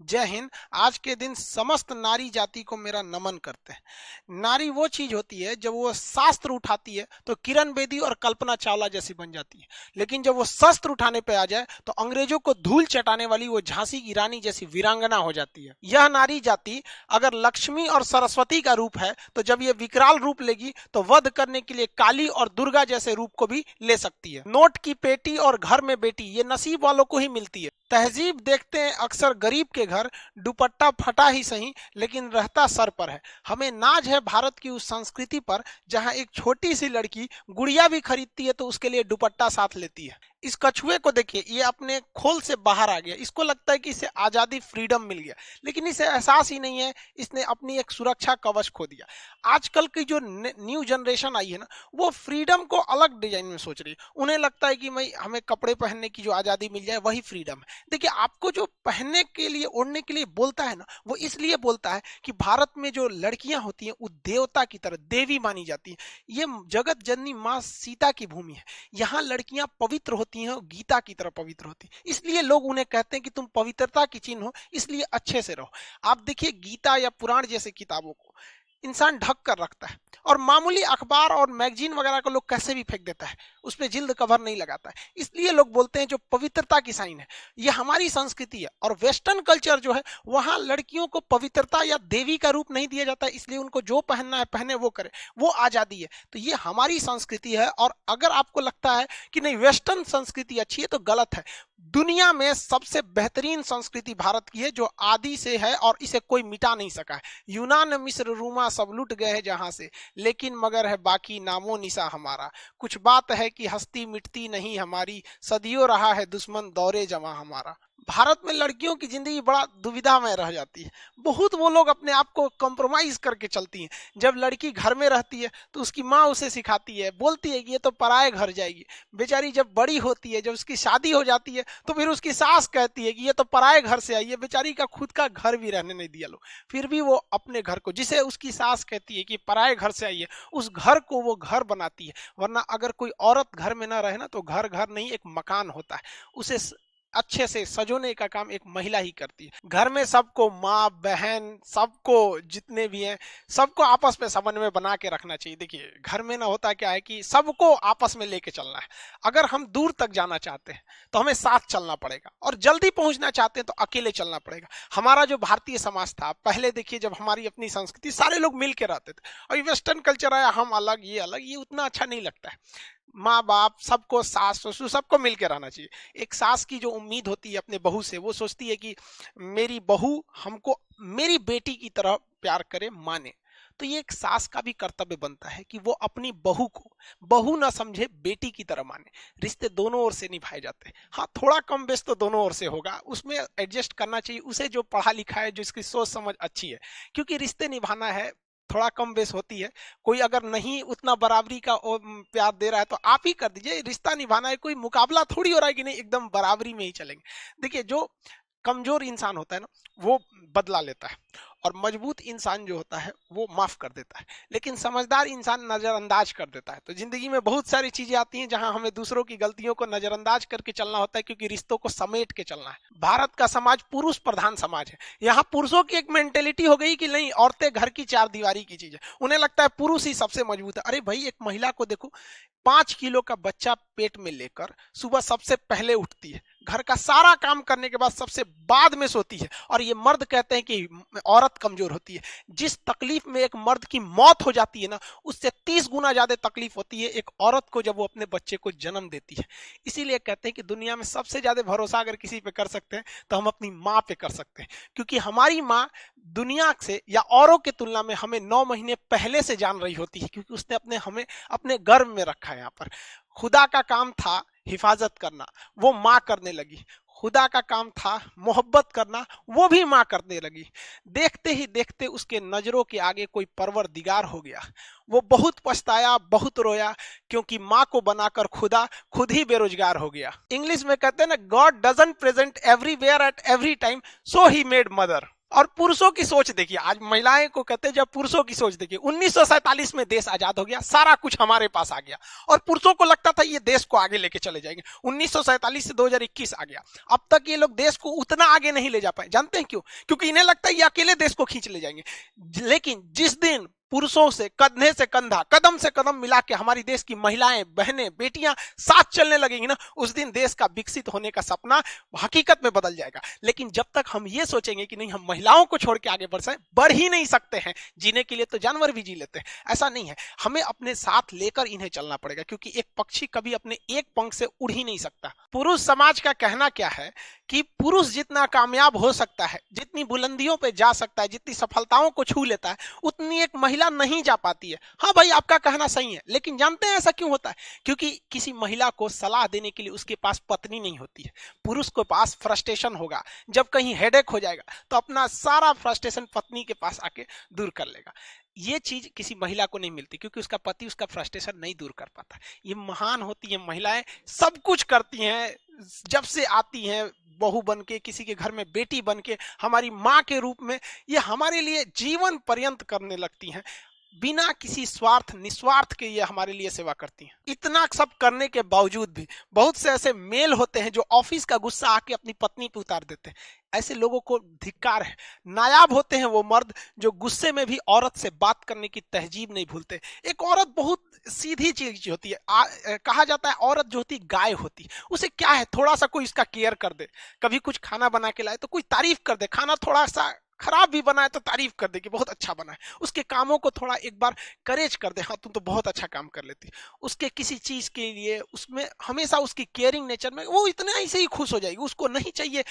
जय हिंद। आज के दिन समस्त नारी जाति को मेरा नमन करते हैं। नारी वो चीज होती है जब वो शास्त्र उठाती है तो किरण बेदी और कल्पना चावला जैसी बन जाती है, लेकिन जब वो शस्त्र उठाने पे आ जाए तो अंग्रेजों को धूल चटाने वाली वो झांसी की रानी जैसी वीरांगना हो जाती है। यह नारी जाति अगर लक्ष्मी और सरस्वती का रूप है तो जब ये विकराल रूप लेगी तो वध करने के लिए काली और दुर्गा जैसे रूप को भी ले सकती है। नोट की पेटी और घर में बेटी ये नसीब वालों को ही मिलती है। तहजीब देखते हैं अक्सर गरीब के घर, दुपट्टा फटा ही सही लेकिन रहता सर पर है। हमें नाज है भारत की उस संस्कृति पर जहां एक छोटी सी लड़की गुड़िया भी खरीदती है तो उसके लिए दुपट्टा साथ लेती है। इस कछुए को देखिए, ये अपने खोल से बाहर आ गया। इसको लगता है कि इसे आजादी, फ्रीडम मिल गया, लेकिन इसे एहसास ही नहीं है इसने अपनी एक सुरक्षा कवच खो दिया। आजकल की जो न्यू जनरेशन आई है ना, वो फ्रीडम को अलग डिजाइन में सोच रही है। उन्हें लगता है कि भाई हमें कपड़े पहनने की जो आजादी मिल जाए वही फ्रीडम है। देखिए, आपको जो पहनने के लिए, ओढ़ने के लिए बोलता है ना, वो इसलिए बोलता है कि भारत में जो लड़कियां होती हैं वो देवता की तरह, देवी मानी जाती है। ये जगत जननी माँ सीता की भूमि है। यहाँ लड़कियां पवित्र होती हैं, गीता की तरह पवित्र होती हैं। इसलिए लोग उन्हें कहते हैं कि तुम पवित्रता की चिन्ह हो, इसलिए अच्छे से रहो। आप देखिए, गीता या पुराण जैसे किताबों को इंसान ढक कर रखता है और मामूली अखबार और मैगजीन वगैरह को लोग कैसे भी फेंक देता है, उस पर जिल्द कवर नहीं लगाता है। इसलिए लोग बोलते हैं जो पवित्रता की साइन है, ये हमारी संस्कृति है। और वेस्टर्न कल्चर जो है, वहां लड़कियों को पवित्रता या देवी का रूप नहीं दिया जाता है, इसलिए उनको जो पहनना है पहने, वो करे, वो आजादी है। तो ये हमारी संस्कृति है। और अगर आपको लगता है कि नहीं वेस्टर्न संस्कृति अच्छी है तो गलत है। दुनिया में सबसे बेहतरीन संस्कृति भारत की है, जो आदि से है और इसे कोई मिटा नहीं सका है। यूनान, मिस्र, रूमा सब लुट गए हैं जहां से, लेकिन मगर है बाकी नामो निशा हमारा। कुछ बात है कि हस्ती मिटती नहीं हमारी, सदियों रहा है दुश्मन दौरे जमा हमारा। भारत में लड़कियों की जिंदगी बड़ा दुविधा में रह जाती है। बहुत वो लोग अपने आप को कॉम्प्रोमाइज करके चलती हैं। जब लड़की घर में रहती है तो उसकी माँ उसे सिखाती है, बोलती है कि ये तो पराए घर जाएगी। बेचारी जब बड़ी होती है, जब उसकी शादी हो जाती है, तो फिर उसकी सास कहती है कि ये तो पराए घर से आई है। बेचारी का खुद का घर भी रहने नहीं दिया लोग, फिर भी वो अपने घर को, जिसे उसकी सास कहती है कि पराए घर से आई है, उस घर को वो घर बनाती है। वरना अगर कोई औरत घर में ना रहे ना, तो घर घर नहीं, एक मकान होता है। उसे अच्छे से सजोने का काम एक महिला ही करती है। घर में सबको, माँ बहन सबको, जितने भी हैं सबको आपस में समन्वय बना के रखना चाहिए। देखिए, घर में ना होता क्या है कि सबको आपस में लेके चलना है। अगर हम दूर तक जाना चाहते हैं तो हमें साथ चलना पड़ेगा, और जल्दी पहुंचना चाहते हैं तो अकेले चलना पड़ेगा। हमारा जो भारतीय समाज था पहले, देखिए जब हमारी अपनी संस्कृति, सारे लोग मिल के रहते थे। और वेस्टर्न कल्चर आया, हम अलग, ये अलग, ये उतना अच्छा नहीं लगता है। माँ बाप सबको, सास ससुर सबको मिलकर रहना चाहिए। एक सास की जो उम्मीद होती है अपने बहू से, वो सोचती है कि मेरी बहू हमको मेरी बेटी की तरह प्यार करे, माने। तो ये एक सास का भी कर्तव्य बनता है कि वो अपनी बहू को बहू ना समझे, बेटी की तरह माने। रिश्ते दोनों ओर से निभाए जाते हैं। हाँ, थोड़ा कम बेस तो दोनों ओर से होगा, उसमें एडजस्ट करना चाहिए उसे, जो पढ़ा लिखा है, जो इसकी सोच समझ अच्छी है। क्योंकि रिश्ते निभाना है, थोड़ा कम बेस होती है। कोई अगर नहीं उतना बराबरी का प्यार दे रहा है तो आप ही कर दीजिए। रिश्ता निभाना है, कोई मुकाबला थोड़ी हो रहा है कि नहीं एकदम बराबरी में ही चलेंगे। देखिए, जो कमजोर इंसान होता है ना, वो बदला लेता है, और मजबूत इंसान जो होता है वो माफ कर देता है। लेकिन समझदार इंसान नजरअंदाज कर देता है। तो जिंदगी में बहुत सारी चीजें आती हैं जहां हमें दूसरों की गलतियों को नजरअंदाज करके चलना होता है, क्योंकि रिश्तों को समेट के चलना है। भारत का समाज पुरुष प्रधान समाज है। यहाँ पुरुषों की एक मेंटेलिटी हो गई कि नहीं, औरतें घर की चार दीवारी की चीज है। उन्हें लगता है पुरुष ही सबसे मजबूत है। अरे भाई, एक महिला को देखो, 5 किलो का बच्चा पेट में लेकर सुबह सबसे पहले उठती है, घर का सारा काम करने के बाद सबसे बाद में सोती है। और ये मर्द कहते हैं कि औरत कमजोर होती है। जिस तकलीफ में एक मर्द की मौत हो जाती है ना, उससे 30 गुना ज्यादा तकलीफ होती है एक औरत को जब वो अपने बच्चे को जन्म देती है। इसीलिए कहते हैं कि दुनिया में सबसे ज्यादा भरोसा अगर किसी पे कर सकते हैं तो हम अपनी माँ पे कर सकते हैं। क्योंकि हमारी माँ दुनिया से या औरों की तुलना में हमें 9 महीने पहले से जान रही होती है, क्योंकि उसने हमें अपने गर्भ में रखा है। यहाँ पर खुदा का काम था हिफाजत करना, वो माँ करने लगी। खुदा का काम था मोहब्बत करना, वो भी माँ करने लगी। देखते ही देखते उसके नजरों के आगे कोई परवरदिगार हो गया। वो बहुत पछताया, बहुत रोया, क्योंकि माँ को बनाकर खुदा खुद ही बेरोजगार हो गया। इंग्लिश में कहते हैं ना, God doesn't present everywhere at every time, so he made mother. और पुरुषों की सोच देखिए, आज महिलाएं को कहते हैं, जब पुरुषों की सोच देखिए, 1947 में देश आजाद हो गया, सारा कुछ हमारे पास आ गया, और पुरुषों को लगता था ये देश को आगे लेके चले जाएंगे। 1947 से 2021 आ गया, अब तक ये लोग देश को उतना आगे नहीं ले जा पाए। जानते हैं क्यों? क्योंकि इन्हें लगता है ये अकेले देश को खींच ले जाएंगे। लेकिन जिस दिन पुरुषों से कंधे से कंधा, कदम से कदम मिला के हमारी देश की महिलाएं, बहनें, बेटियां साथ चलने लगेंगी ना, उस दिन देश का विकसित होने का सपना हकीकत में बदल जाएगा। लेकिन जब तक हम ये सोचेंगे कि नहीं, हम महिलाओं को छोड़ के आगे बढ़ ही नहीं सकते हैं, जीने के लिए तो जानवर भी जी लेते हैं, ऐसा नहीं है। हमें अपने साथ लेकर इन्हें चलना पड़ेगा, क्योंकि एक पक्षी कभी अपने एक पंख से उड़ ही नहीं सकता। पुरुष समाज का कहना क्या है कि पुरुष जितना कामयाब हो सकता है, जितनी बुलंदियों पे जा सकता है, जितनी सफलताओं को छू लेता है, उतनी एक महिला नहीं जा पाती है। हाँ भाई, आपका कहना सही है, लेकिन जानते हैं ऐसा क्यों होता है? क्योंकि किसी महिला को सलाह देने के लिए उसके पास पत्नी नहीं होती है। पुरुष के पास फ्रस्ट्रेशन होगा, जब कहीं हेडेक हो जाएगा तो अपना सारा फ्रस्ट्रेशन पत्नी के पास आके दूर कर लेगा। ये चीज किसी महिला को नहीं मिलती, क्योंकि उसका पति उसका फ्रस्ट्रेशन नहीं दूर कर पाता। ये महान होती है महिलाएं, सब कुछ करती हैं। जब से आती हैं बहू बन के, किसी के घर में बेटी बन के, हमारी माँ के रूप में, ये हमारे लिए जीवन पर्यंत करने लगती हैं। बिना किसी स्वार्थ, निस्वार्थ के ये हमारे लिए सेवा करती हैं। इतना सब करने के बावजूद भी बहुत से ऐसे मेल होते हैं जो ऑफिस का गुस्सा आके अपनी पत्नी पे उतार देते हैं। ऐसे लोगों को धिक्कार है। नायाब होते हैं वो मर्द जो गुस्से में भी औरत से बात करने की तहजीब नहीं भूलते। एक औरत बहुत सीधी चीज होती है। कहा जाता है औरत जो होती गाय होती, उसे क्या है, थोड़ा सा कोई इसका केयर कर दे, कभी कुछ खाना बना के लाए तो कोई तारीफ कर दे, खाना थोड़ा सा खराब भी बना है तो तारीफ कर दे कि बहुत अच्छा बना है, उसके कामों को थोड़ा एक बार करेज कर दे, हाँ तुम तो बहुत अच्छा काम कर लेती, उसके किसी चीज के लिए उसमें हमेशा उसकी केयरिंग नेचर में वो इतना ऐसे ही खुश हो जाएगी। उसको नहीं चाहिए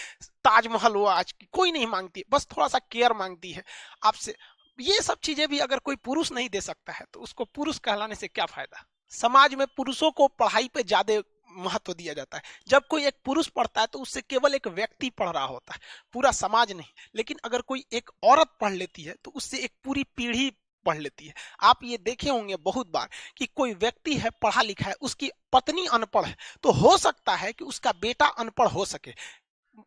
ताजमहल हो आज की, कोई नहीं मांगती, बस थोड़ा सा केयर मांगती है आपसे। ये सब चीजें भी अगर कोई पुरुष नहीं दे सकता है तो उसको पुरुष कहलाने से क्या फायदा? समाज में पुरुषों को पढ़ाई पे ज्यादा महत्व दिया जाता है। जब कोई एक पुरुष पढ़ता है तो उससे केवल एक व्यक्ति पढ़ रहा होता है, पूरा समाज नहीं। लेकिन अगर कोई एक औरत पढ़ लेती है तो उससे एक पूरी पीढ़ी पढ़ लेती है। आप ये देखे होंगे बहुत बार कि कोई व्यक्ति है पढ़ा लिखा है, उसकी पत्नी अनपढ़ है, तो हो सकता है कि उसका बेटा अनपढ़ हो सके,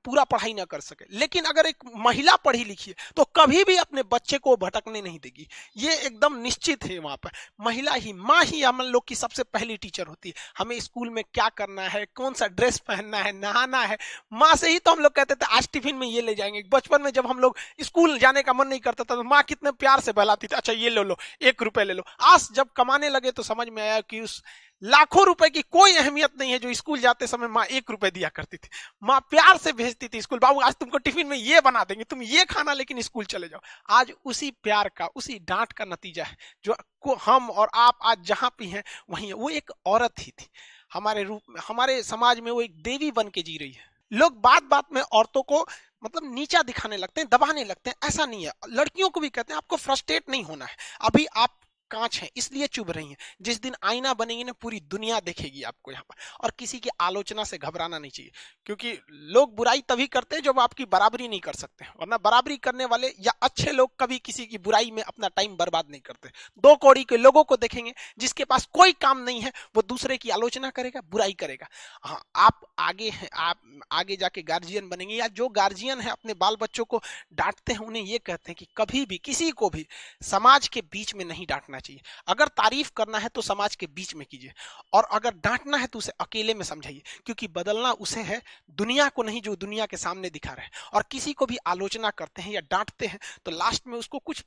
पूरा पढ़ाई ना कर सके। लेकिन अगर एक महिला पढ़ी लिखी है तो कभी भी अपने बच्चे को भटकने नहीं देगी, ये एकदम निश्चित है। वहां पर महिला ही, माँ ही हम लोग की सबसे पहली टीचर होती है। हमें स्कूल में क्या करना है, कौन सा ड्रेस पहनना है, नहाना है, माँ से ही तो हम लोग कहते थे आज टिफिन में ये ले जाएंगे। बचपन में जब हम लोग स्कूल जाने का मन नहीं करता था तो माँ कितने प्यार से बहलाती थी, अच्छा ये ले लो, 1 रुपए ले लो। आज जब कमाने लगे तो समझ में आया कि उस लाखों रुपए की कोई अहमियत नहीं है जो स्कूल जाते समय माँ 1 रुपए दिया करती थी। माँ प्यार से भेजती थी स्कूल, बाबू आज तुमको टिफिन में ये बना देंगे, तुम ये खाना लेकिन स्कूल चले जाओ। आज उसी प्यार का, उसी डांट का नतीजा है जो को हम और आप आज जहां भी हैं वहीं है। वो एक औरत ही थी हमारे रूप में, हमारे समाज में वो एक देवी बन के जी रही है। लोग बात बात में औरतों को मतलब नीचा दिखाने लगते हैं, दबाने लगते हैं। ऐसा नहीं है। लड़कियों को भी कहते हैं आपको फ्रस्ट्रेट नहीं होना है, अभी आप कांच है इसलिए चुभ रही हैं। जिस दिन आईना बनेगी ना पूरी दुनिया देखेगी आपको यहाँ पर। और किसी की आलोचना से घबराना नहीं चाहिए, क्योंकि लोग बुराई तभी करते हैं जब आपकी बराबरी नहीं कर सकते, वरना बराबरी करने वाले या अच्छे लोग कभी किसी की बुराई में अपना टाइम बर्बाद नहीं करते। 2 कौड़ी के लोगों को देखेंगे जिसके पास कोई काम नहीं है, वो दूसरे की आलोचना करेगा, बुराई करेगा। हाँ, आप आगे हैं, आप आगे जाके गार्जियन बनेंगे, या जो गार्जियन है अपने बाल बच्चों को डांटते हैं, उन्हें ये कहते हैं कि कभी भी किसी को भी समाज के बीच में नहीं डांटना चाहिए। अगर तारीफ करना है तो समाज के बीच में कीजिए, और अगर डांटना है तो उसे अकेले में समझाइए, क्योंकि बदलना उसे है, दुनिया को नहीं जो दुनिया के सामने दिखा रहे हैं। और किसी को भी आलोचना करते हैं या डांटते हैं तो लास्ट में उसको कुछ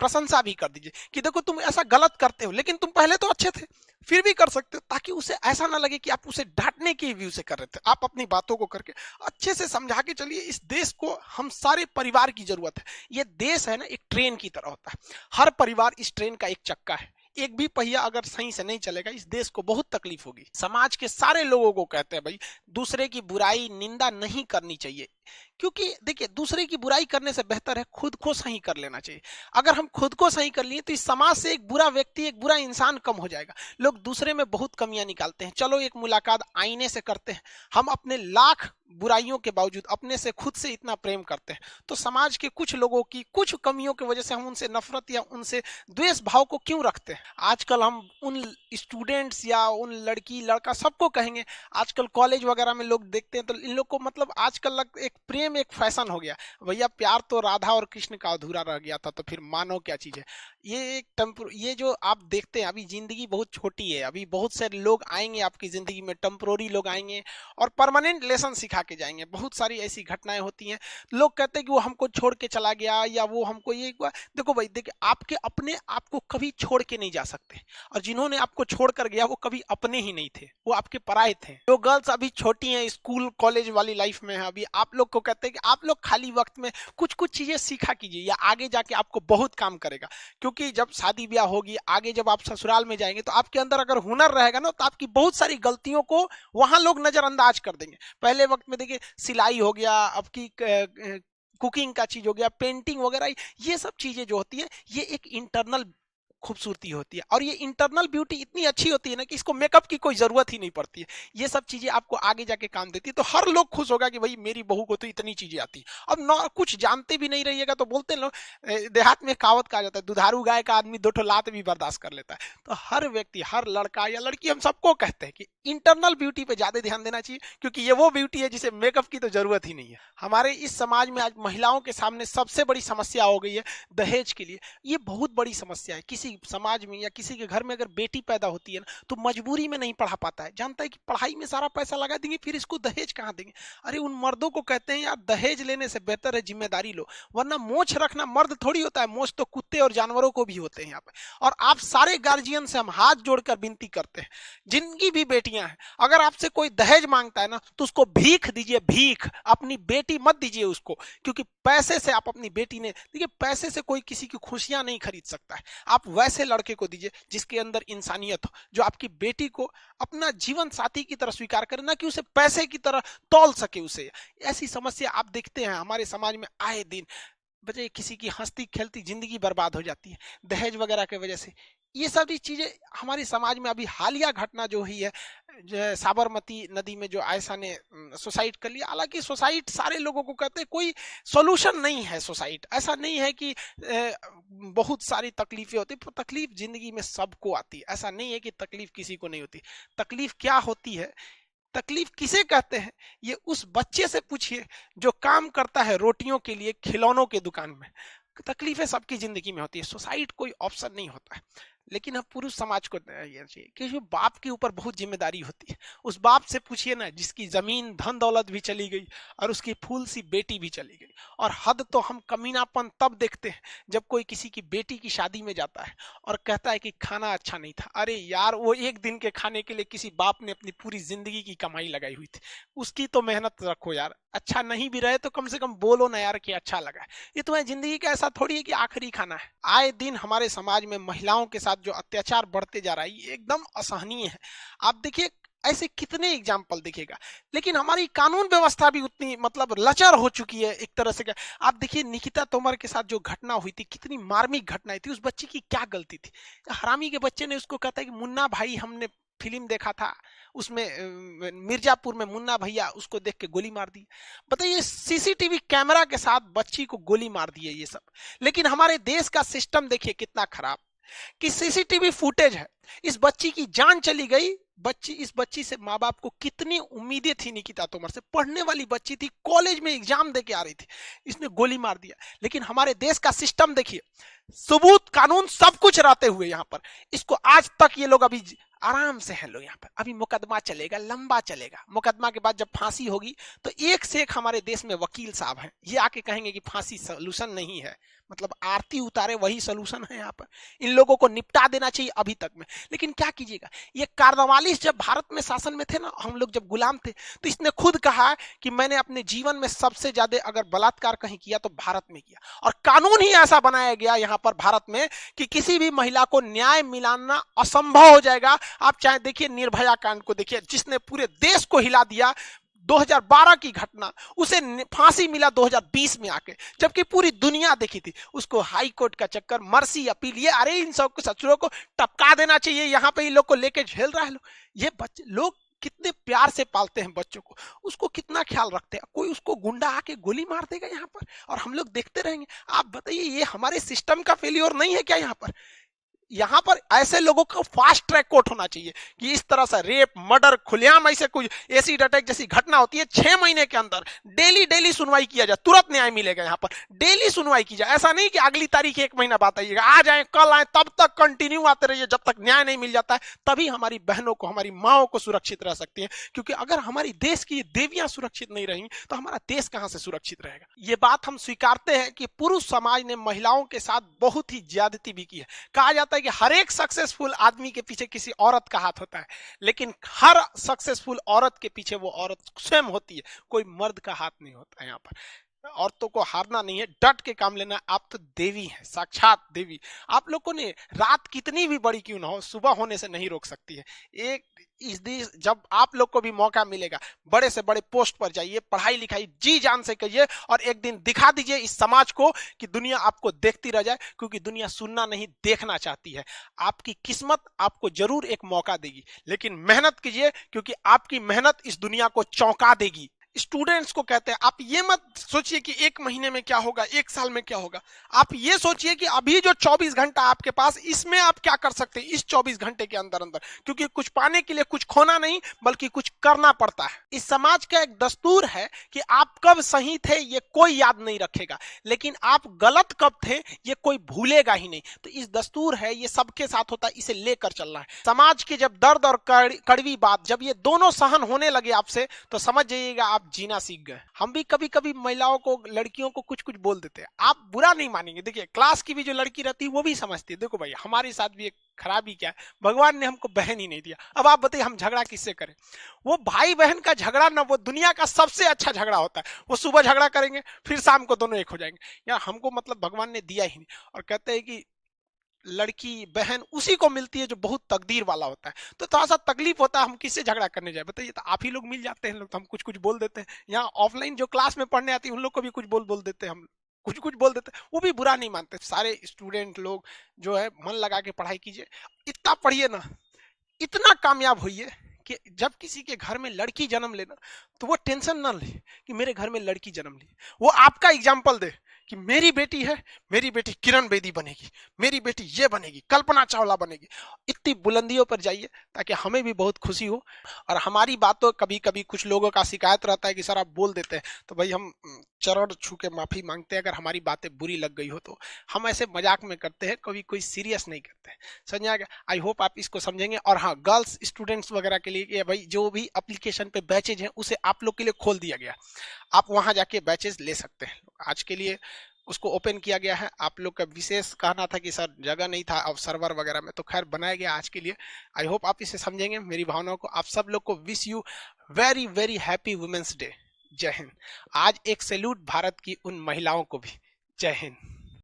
प्रशंसा भी कर दीजिए कि देखो तुम ऐसा गलत करते हो लेकिन तुम पहले तो अच्छे थे, फिर भी कर सकते हो, ताकि उसे ऐसा ना लगे कि आप उसे डांटने के व्यू से कर रहे थे। आप अपनी बातों को करके अच्छे से समझा के चलिए। इस देश को हम सारे परिवार की जरूरत है। ये देश है ना एक ट्रेन की तरह होता है, हर परिवार इस ट्रेन का एक चक्का है। एक भी पहिया अगर सही से नहीं चलेगा इस देश को बहुत तकलीफ होगी। समाज के सारे लोगों को कहते हैं भाई दूसरे की बुराई निंदा नहीं करनी चाहिए, क्योंकि देखिए दूसरे की बुराई करने से बेहतर है खुद को सही कर लेना चाहिए। अगर हम खुद को सही कर लिए तो इस समाज से एक बुरा व्यक्ति, एक बुरा इंसान कम हो जाएगा। लोग दूसरे में बहुत कमियां निकालते हैं, चलो एक मुलाकात आईने से करते हैं। हम अपने लाख बुराइयों के बावजूद अपने से खुद से इतना प्रेम करते हैं, तो समाज के कुछ लोगों की कुछ कमियों की वजह से हम उनसे नफरत या उनसे द्वेष भाव को क्यों रखते हैं? आजकल हम उन स्टूडेंट्स या उन लड़की लड़का सबको कहेंगे, आजकल कॉलेज वगैरह में लोग देखते हैं तो इन लोग को मतलब आजकल एक एक प्रेम एक फैशन हो गया। भैया प्यार तो राधा और कृष्ण का अधूरा रह गया था, तो फिर मानो क्या चीज है। ये एक ये जो आप देखते हैं, अभी जिंदगी बहुत छोटी है, अभी बहुत से लोग आएंगे आपकी जिंदगी में, टेम्पोररी लोग आएंगे और परमानेंट लेसन सिखा के जाएंगे। बहुत सारी ऐसी घटनाएं होती हैं, लोग कहते हैं कि वो हमको छोड़ के चला गया या वो हमको ये हुआ। देखो भाई, देखिए आपके अपने आप को कभी छोड़ के नहीं जा सकते, और जिन्होंने आपको छोड़ कर गया वो कभी अपने ही नहीं थे, वो आपके पराये थे। जो गर्ल्स अभी छोटी हैं, स्कूल कॉलेज वाली लाइफ में है, अभी आप लोग को कहते हैं कि आप लोग खाली वक्त में कुछ कुछ चीजें सीखा कीजिए, या आगे जाके आपको बहुत काम करेगा। क्योंकि जब शादी ब्याह होगी, आगे जब आप ससुराल में जाएंगे, तो आपके अंदर अगर हुनर रहेगा ना, तो आपकी बहुत सारी गलतियों को वहां लोग नजरअंदाज कर देंगे। पहले वक्त में देखिए, सिलाई हो गया, आपकी कुकिंग का चीज हो गया, पेंटिंग वगैरह, ये सब चीजें जो होती है, ये एक इंटरनल खूबसूरती होती है, और ये इंटरनल ब्यूटी इतनी अच्छी होती है ना कि इसको मेकअप की कोई जरूरत ही नहीं पड़ती है। ये सब चीजें आपको आगे जाके काम देती है, तो हर लोग खुश होगा कि भाई मेरी बहू को तो इतनी चीजें आती है। अब ना कुछ जानते भी नहीं रहिएगा तो बोलते लोग, देहात में कहावत कहा जाता है, दुधारू गाय का आदमी दो ठो लात भी बर्दाश्त कर लेता है। तो हर व्यक्ति, हर लड़का या लड़की, हम सबको कहते हैं कि इंटरनल ब्यूटी पे ज्यादा ध्यान देना चाहिए, क्योंकि ये वो ब्यूटी है जिसे मेकअप की तो जरूरत ही नहीं है। हमारे इस समाज में आज महिलाओं के सामने सबसे बड़ी समस्या हो गई है दहेज के लिए। ये बहुत बड़ी समस्या है। किसी समाज में या किसी के घर में अगर बेटी पैदा होती है ना, तो मजबूरी में नहीं पढ़ा पाता है, जानता है कि पढ़ाई में सारा पैसा लगा देंगे, फिर इसको दहेज कहाँ देंगे। अरे उन मर्दों को कहते हैं यार, दहेज लेने से बेहतर है जिम्मेदारी लो, वरना मोछ रखना मर्द थोड़ी होता है, मोछ तो कुत्ते और जानवरों को भी होते हैं यहाँ पे। और आप सारे गार्जियन से हम हाथ जोड़कर विनती करते हैं, जिनकी भी बेटियां हैं, अगर आपसे कोई दहेज मांगता है ना, तो उसको भीख दीजिए, भीख। अपनी बेटी मत दीजिए उसको, क्योंकि पैसे से आप अपनी बेटी ने, देखिए पैसे से कोई किसी की खुशियां नहीं खरीद सकता है। आप वैसे लड़के को दीजिए जिसके अंदर इंसानियत हो, जो आपकी बेटी को अपना जीवन साथी की तरह स्वीकार करे, ना कि उसे पैसे की तरह तौल सके उसे। ऐसी समस्या आप देखते हैं हमारे समाज में आए दिन। बच्चे किसी की हंसती खेलती जिंदगी बर्बाद हो जाती है दहेज वगैरह की वजह से। ये सारी चीजें हमारे समाज में अभी हालिया घटना जो हुई है, जो साबरमती नदी में जो आयशा ने सुसाइड कर लिया। हालांकि सुसाइड सारे लोगों को कहते हैं, कोई सोल्यूशन नहीं है सुसाइड। ऐसा नहीं है कि बहुत सारी तकलीफें होती, तकलीफ जिंदगी में सबको आती है। ऐसा नहीं है कि तकलीफ किसी को नहीं होती। तकलीफ क्या होती है, तकलीफ किसे कहते हैं, ये उस बच्चे से पूछिए जो काम करता है रोटियों के लिए खिलौनों के दुकान में। तकलीफें सबकी जिंदगी में होती है, सुसाइड कोई ऑप्शन नहीं होता है। लेकिन हम पुरुष समाज को ये चाहिए कि बाप के ऊपर बहुत जिम्मेदारी होती है। उस बाप से पूछिए ना जिसकी जमीन धन दौलत भी चली गई और उसकी फूल सी बेटी भी चली गई। और हद तो हम कमीनापन तब देखते हैं जब कोई किसी की बेटी की शादी में जाता है और कहता है कि खाना अच्छा नहीं था। अरे यार, वो एक दिन के खाने के लिए किसी बाप ने अपनी पूरी जिंदगी की कमाई लगाई हुई थी, उसकी तो मेहनत रखो यार। अच्छा नहीं भी रहे तो कम से कम बोलो ना यार कि अच्छा लगा। ये तुम्हारी जिंदगी का ऐसा थोड़ी है कि आखिरी खाना है। आए दिन हमारे समाज में महिलाओं के साथ जो अत्याचार बढ़ते जा रहा है, ये एकदम असहनीय है। आप देखिए ऐसे कितने एग्जाम्पल दिखेगा। लेकिन हमारी कानून व्यवस्था भी उतनी मतलब लचर हो चुकी है एक तरह से। आप देखिए निकिता तोमर के साथ जो घटना हुई थी, कितनी मार्मिक घटना थी। उस बच्ची की क्या गलती थी? हरामी के बच्चे ने उसको कहता है कि मुन्ना भाई, हमने फिल्म देखा था, उसमें मिर्जापुर में मुन्ना भैया, उसको देख के गोली मार दी। बताइए, सीसीटीवी कैमरा के साथ बच्ची को गोली मार दी है ये सब। लेकिन हमारे देश का सिस्टम देखिए कितना खराब कि सीसीटीवी फुटेज है, इस बच्ची की जान चली गई। इस बच्ची से माँ बाप को कितनी उम्मीदें थी। निकिता तोमर से पढ़ने वाली बच्ची थी, कॉलेज में एग्जाम दे के आ रही थी, इसने गोली मार दिया। लेकिन हमारे देश का सिस्टम देखिए, सबूत कानून सब कुछ रहते हुए यहाँ पर इसको आज तक ये लोग अभी आराम से हैं लोग यहाँ पर। अभी मुकदमा चलेगा, लंबा चलेगा। मुकदमा के बाद जब फांसी होगी तो एक से एक हमारे देश में वकील साहब हैं, ये आके कहेंगे कि फांसी सोल्यूशन नहीं है, मतलब आरती उतारे वही सोल्यूशन है। यहाँ पर इन लोगों को निपटा देना चाहिए अभी तक में। लेकिन क्या कीजिएगा, ये कार्नवालिस जब भारत में शासन में थे ना, हम लोग जब गुलाम थे, तो इसने खुद कहा कि मैंने अपने जीवन में सबसे ज्यादा अगर बलात्कार कहीं किया तो भारत में किया। और कानून ही ऐसा बनाया गया यहाँ पर भारत में कि किसी भी महिला को न्याय मिलाना असंभव हो जाएगा। आप चाहे देखिए निर्भया कांड को देखिए, जिसने पूरे देश को हिला दिया। 2012 की घटना, उसे फांसी मिला 2020 में आके, जबकि पूरी दुनिया देखी थी। उसको हाई कोर्ट का चक्कर, मर्सी अपील, ये अरे इन सब सचुरों को टपका देना चाहिए। यहाँ पे इन लोग को लेके झेल रहा है। ये बच्चे लोग कितने प्यार से पालते हैं बच्चों को, उसको कितना ख्याल रखते हैं। कोई उसको गुंडा आके गोली मार देगा यहाँ पर और हम लोग देखते रहेंगे। आप बताइए, ये हमारे सिस्टम का फेलियर नहीं है क्या यहाँ पर? यहाँ पर ऐसे लोगों को फास्ट ट्रैक कोर्ट होना चाहिए कि इस तरह से रेप, मर्डर, खुलेआम ऐसे कोई एसिड अटैक जैसी घटना होती है 6 महीने के अंदर डेली डेली सुनवाई किया जाए, तुरंत न्याय मिलेगा। यहाँ पर डेली सुनवाई की जाए, ऐसा नहीं कि अगली तारीख 1 महीना बाद आइएगा, आज आए कल आए, तब तक कंटिन्यू आते रहिए जब तक न्याय नहीं मिल जाता है। तभी हमारी बहनों को, हमारी माओ को सुरक्षित रह सकती है, क्योंकि अगर हमारी देश की देवियां सुरक्षित नहीं रहेंगी तो हमारा देश कहां से सुरक्षित रहेगा। ये बात हम स्वीकारते हैं कि पुरुष समाज ने महिलाओं के साथ बहुत ही ज्यादती भी की है। कहा जाता है कि हर एक सक्सेसफुल आदमी के पीछे किसी औरत का हाथ होता है, लेकिन हर सक्सेसफुल औरत के पीछे वो औरत स्वयं होती है, कोई मर्द का हाथ नहीं होता है। यहाँ पर औरतों को हारना नहीं है, डट के काम लेना है। आप तो देवी हैं, साक्षात देवी। आप लोगों ने रात कितनी भी बड़ी क्यों ना हो, सुबह होने से नहीं रोक सकती है। एक इस दिन जब आप लोग को भी मौका मिलेगा, बड़े से बड़े पोस्ट पर जाइए, पढ़ाई लिखाई जी जान से करिए, और एक दिन दिखा दीजिए इस समाज को कि दुनिया आपको देखती रह जाए, क्योंकि दुनिया सुनना नहीं देखना चाहती है। आपकी किस्मत आपको जरूर एक मौका देगी, लेकिन मेहनत कीजिए, क्योंकि आपकी मेहनत इस दुनिया को चौंका देगी। स्टूडेंट्स को कहते हैं, आप ये मत सोचिए कि 1 महीने में क्या होगा, 1 साल में क्या होगा। आप ये सोचिए कि अभी जो 24 घंटा आपके पास, इसमें आप क्या कर सकते हैं इस 24 घंटे के अंदर अंदर, क्योंकि कुछ पाने के लिए कुछ खोना नहीं बल्कि कुछ करना पड़ता है। इस समाज का एक दस्तूर है कि आप कब सही थे ये कोई याद नहीं रखेगा, लेकिन आप गलत कब थे ये कोई भूलेगा ही नहीं। तो इस दस्तूर है, ये सबके साथ होता है, इसे लेकर चलना है। समाज के जब दर्द और कड़वी बात जब ये दोनों सहन होने लगे आपसे, तो समझ जाइएगा आप जीना सीख गए। हम भी कभी कभी महिलाओं को, लड़कियों को कुछ कुछ बोल देते हैं, आप बुरा नहीं मानेंगे। देखिए क्लास की भी जो लड़की रहती है वो भी समझती है, देखो भाई हमारे साथ भी एक खराबी क्या है, भगवान ने हमको बहन ही नहीं दिया। अब आप बताइए हम झगड़ा किससे करें। वो भाई बहन का झगड़ा ना, वो दुनिया का सबसे अच्छा झगड़ा होता है। वो सुबह झगड़ा करेंगे, फिर शाम को दोनों एक हो जाएंगे। यार हमको मतलब भगवान ने दिया ही नहीं। और कहते हैं कि लड़की बहन उसी को मिलती है जो बहुत तकदीर वाला होता है। तो थोड़ा सा तकलीफ होता है, हम किससे झगड़ा करने जाए बताइए। तो आप ही लोग मिल जाते हैं लोग, तो हम कुछ कुछ बोल देते हैं। यहाँ ऑफलाइन जो क्लास में पढ़ने आती है उन लोग को भी कुछ बोल बोल देते हैं, हम कुछ कुछ बोल देते हैं, वो भी बुरा नहीं मानते। सारे स्टूडेंट लोग जो है मन लगा के पढ़ाई कीजिए, इतना पढ़िए ना, इतना कामयाब होइए कि जब किसी के घर में लड़की जन्म लेना तो वो टेंशन ना ले कि मेरे घर में लड़की जन्म ली। वो आपका एग्जाम्पल दे कि मेरी बेटी है, मेरी बेटी किरण बेदी बनेगी, मेरी बेटी ये बनेगी, कल्पना चावला बनेगी। इतनी बुलंदियों पर जाइए ताकि हमें भी बहुत खुशी हो। और हमारी बातों, कभी कभी कुछ लोगों का शिकायत रहता है कि सर आप बोल देते हैं, तो भाई हम चरण छू के माफी मांगते हैं अगर हमारी बातें बुरी लग गई हो तो। हम ऐसे मजाक में करते हैं, कभी कोई सीरियस नहीं करते हैं, समझ आ गया। आई होप आप इसको समझेंगे। और हाँ, गर्ल्स स्टूडेंट्स वगैरह के लिए भाई जो भी एप्लीकेशन पे बैचेज हैं उसे आप लोग के लिए खोल दिया गया, आप वहां जाके बैचेज ले सकते हैं। आज के लिए उसको ओपन किया गया है। आप लोग का विशेष कहना था कि सर जगह नहीं था अब सर्वर वगैरह में, तो खैर बनाया गया आज के लिए। आई होप आप इसे समझेंगे मेरी भावनाओं को। आप सब लोग को wish you very very happy women's day. जय हिंद। आज एक सैल्यूट भारत की उन महिलाओं को भी। जय हिंद।